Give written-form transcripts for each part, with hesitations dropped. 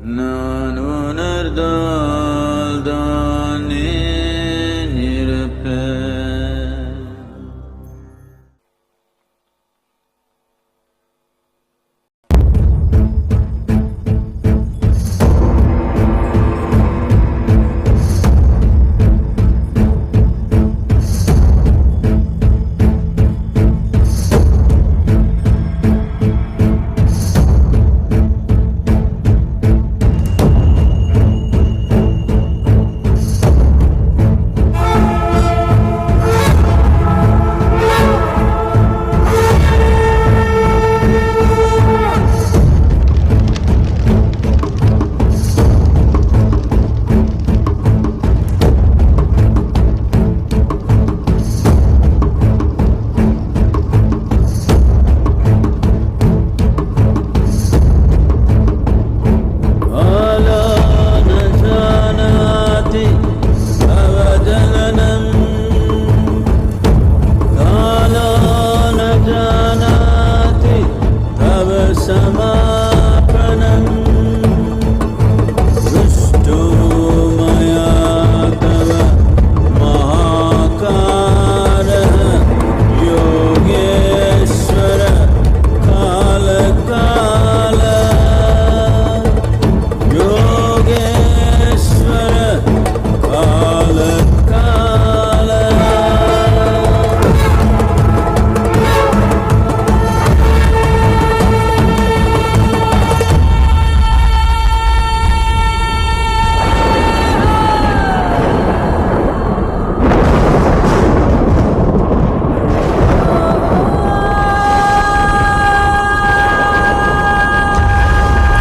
நான் உணர்ந்தால் தானே இருப்பேன்.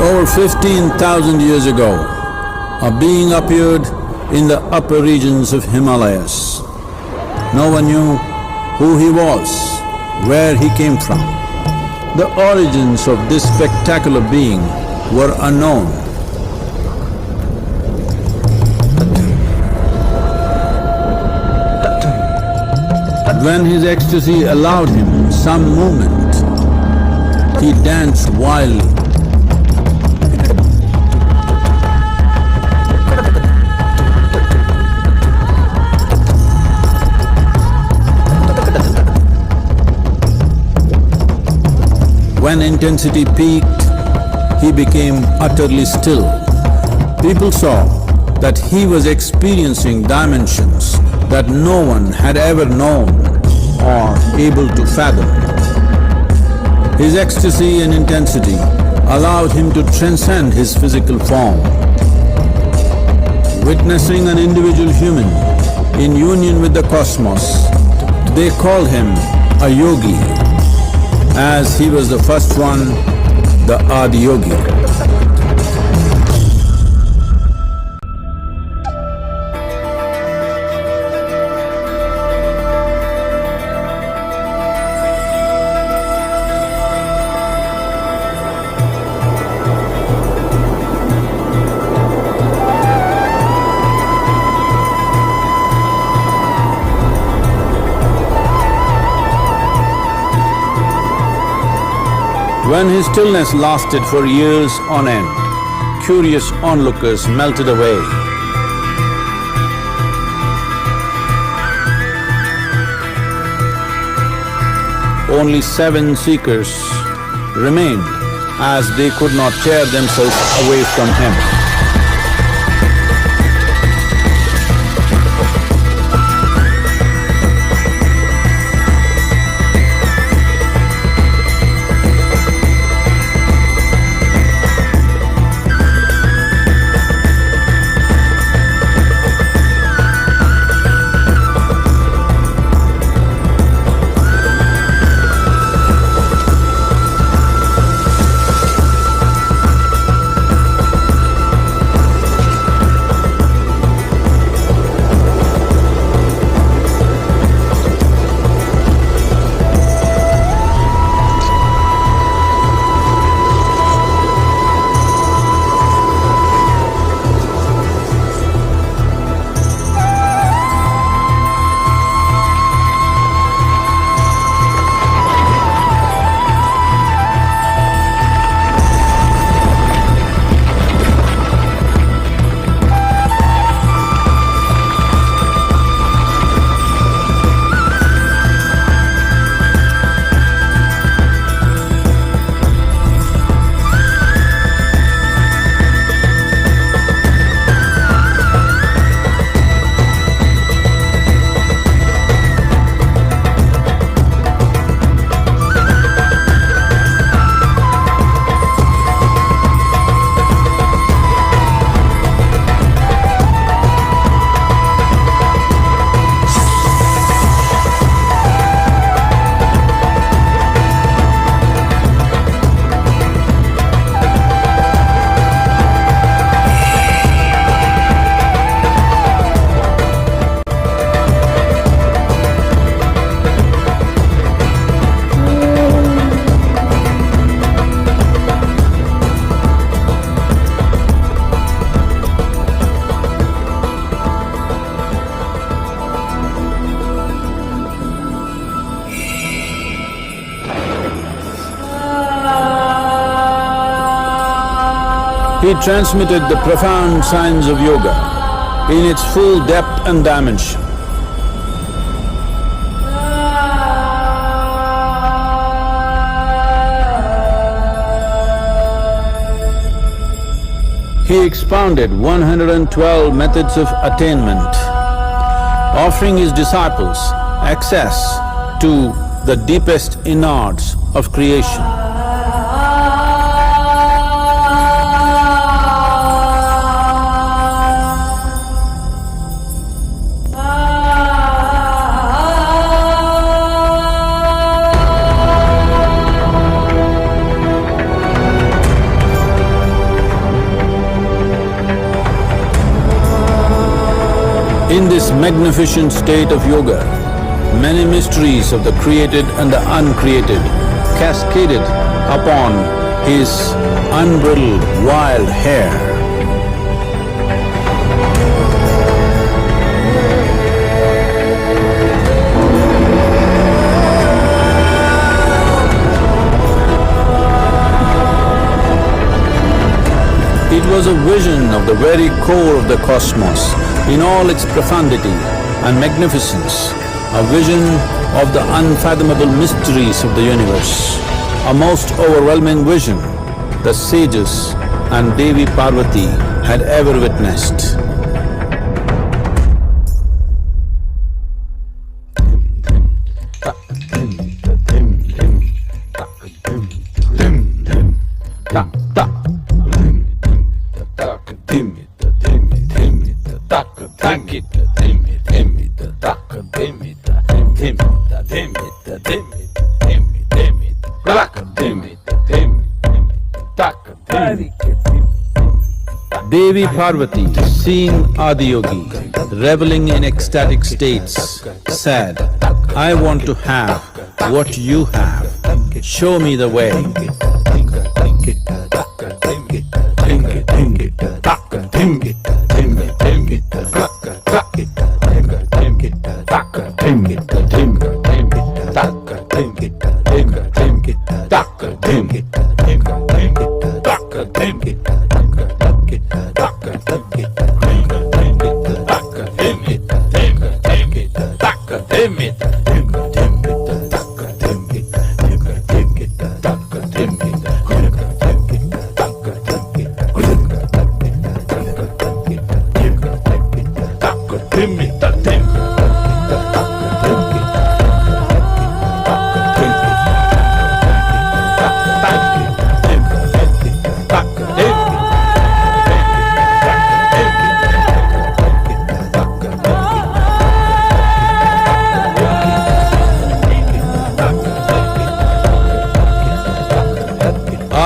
Over 15,000 years ago, a being appeared in the upper regions of Himalayas. No one knew who he was, where he came from. The origins of this spectacular being were unknown. When his ecstasy allowed him some movement, he danced wildly. When intensity peaked, he became utterly still. People saw that he was experiencing dimensions that no one had ever known or able to fathom. His ecstasy and intensity allowed him to transcend his physical form. Witnessing an individual human in union with the cosmos, they called him a yogi, as he was the first one, the Adiyogi. When his stillness lasted for years on end, curious onlookers melted away. Only 7 seekers remained, as they could not tear themselves away from him. He transmitted the profound science of yoga in its full depth and dimension. He expounded 112 methods of attainment, offering his disciples access to the deepest innards of creation. In this magnificent state of yoga, many mysteries of the created and the uncreated cascaded upon his unbridled wild hair. It was a vision of the very core of the cosmos in all its profundity and magnificence, a vision of the unfathomable mysteries of the universe, a most overwhelming vision the sages and Devi Parvati had ever witnessed. Devi Parvati, seeing Adiyogi reveling in ecstatic states, said, "I want to have what you have. Show me the way."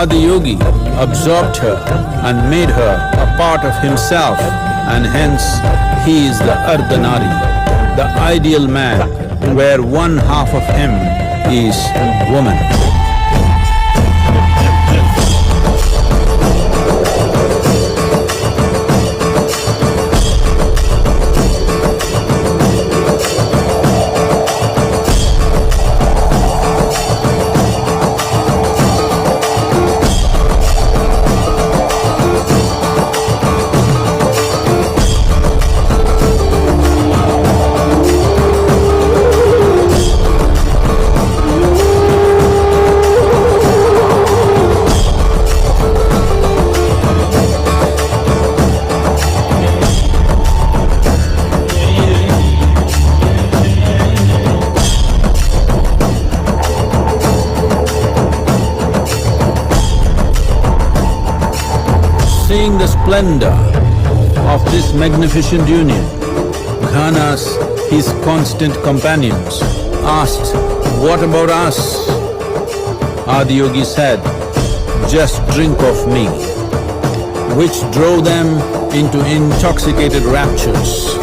Adiyogi absorbed her and made her a part of himself, and hence he is the Ardhanari, the ideal man, where one half of him is woman. Seeing the splendor of this magnificent union, Ghanas, his constant companions, asked, "What about us?" Adiyogi said, "Just drink of me," which drove them into intoxicated raptures.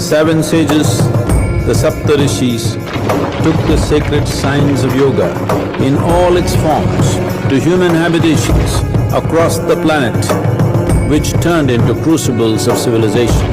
seven sages, the Saptarishis, took the sacred science of yoga in all its forms to human habitations across the planet, which turned into crucibles of civilization.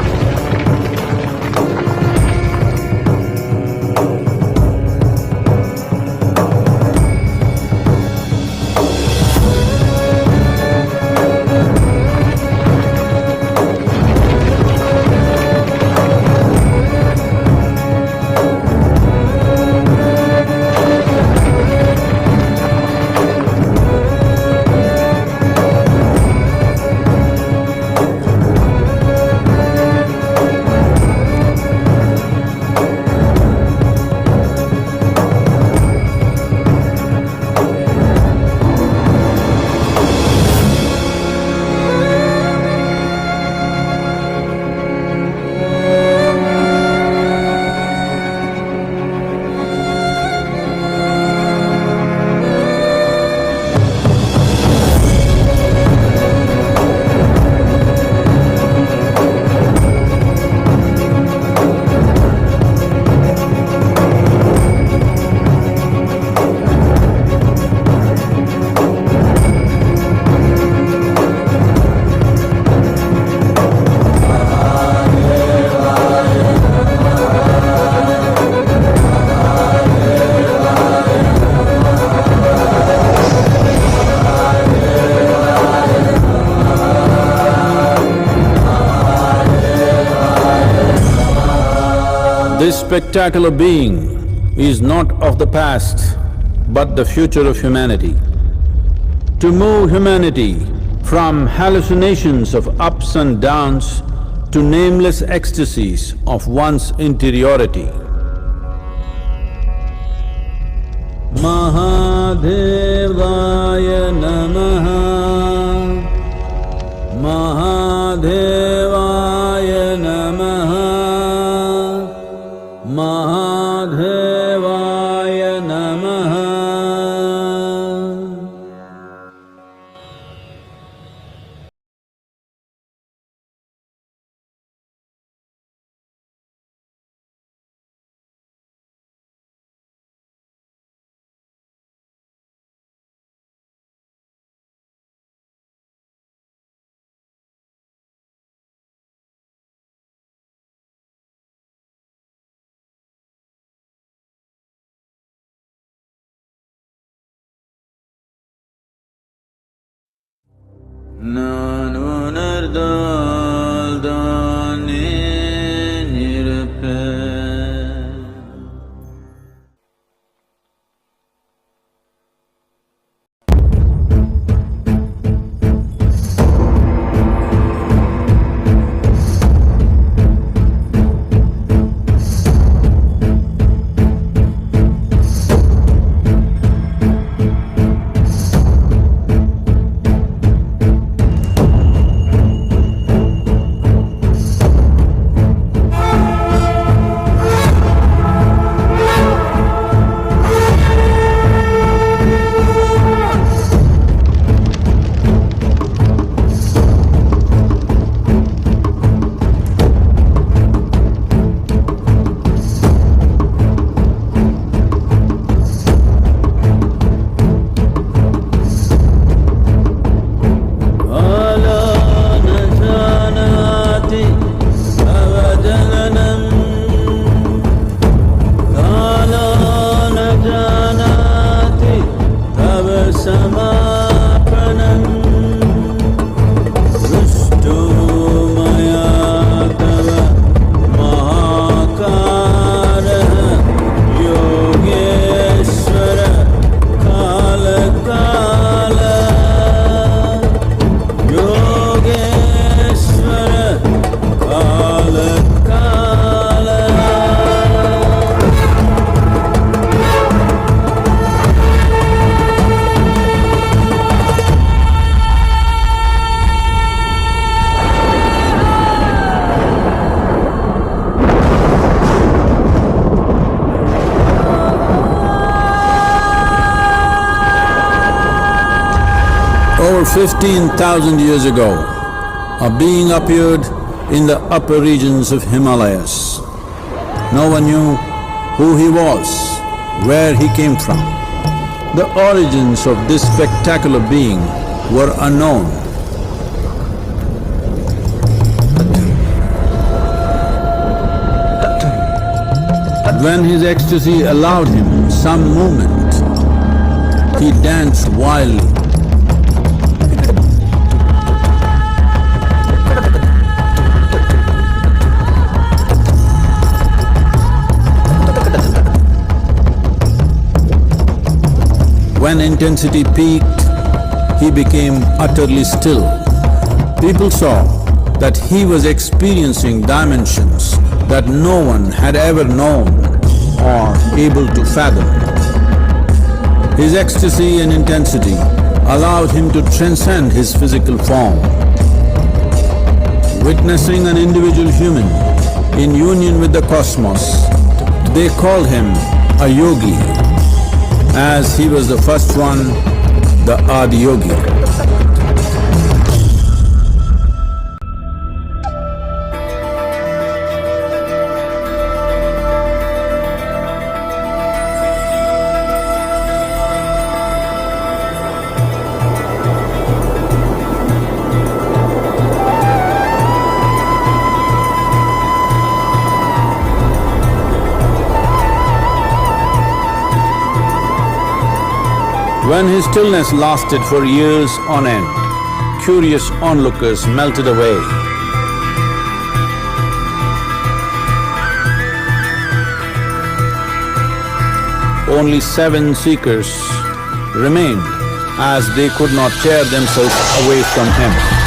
This spectacular being is not of the past, but the future of humanity. To move humanity from hallucinations of ups and downs to nameless ecstasies of one's interiority. Mahadevaya Namaha, Mahadevaya Namaha, Mahadevaya Namaha. நான் உணர்ந்தால் தானே இருப்பேன். Over 15,000 years ago, a being appeared in the upper regions of Himalayas. No one knew who he was, where he came from. The origins of this spectacular being were unknown. When his ecstasy allowed him some movement, he danced wildly. When intensity peaked, he became utterly still. People saw that he was experiencing dimensions that no one had ever known or able to fathom. His ecstasy and intensity allowed him to transcend his physical form. Witnessing an individual human in union with the cosmos, they called him a yogi, as he was the first one, the Adiyogi. When his stillness lasted for years on end, curious onlookers melted away. Only 7 seekers remained, as they could not tear themselves away from him.